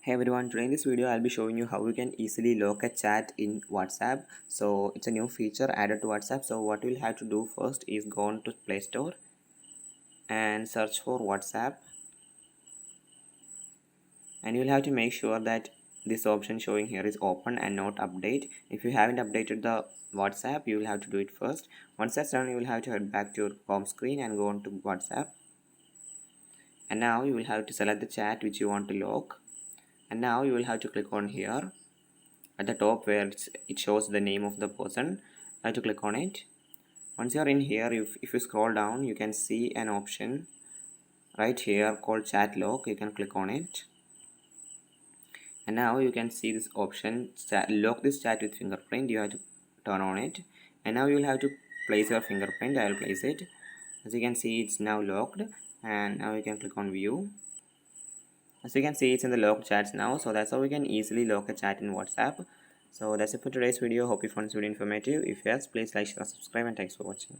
Hey everyone, today in this video I'll be showing you how you can easily lock a chat in WhatsApp. So it's a new feature added to WhatsApp. So what you'll have to do first is go on to Play Store and search for WhatsApp, and you'll have to make sure that this option showing here is open and not update. If you haven't updated the WhatsApp, you will have to do it first. Once that's done, you will have to head back to your home screen and go on to WhatsApp, and now you will have to select the chat which you want to lock, and now you will have to click on here at the top where it shows the name of the person. I have to click on it. Once you're in here, if you scroll down, you can see an option right here called chat lock. You can click on it, and now you can see this option lock this chat with fingerprint. You have to turn on it, and now you'll have to place your fingerprint. I will place it. As you can see, it's now locked, and now you can click on view. As you can see, it's in the locked chats now. So that's how we can easily lock a chat in WhatsApp. So that's it for today's video. Hope you found this video informative. If yes, please like, share, subscribe, and thanks for watching.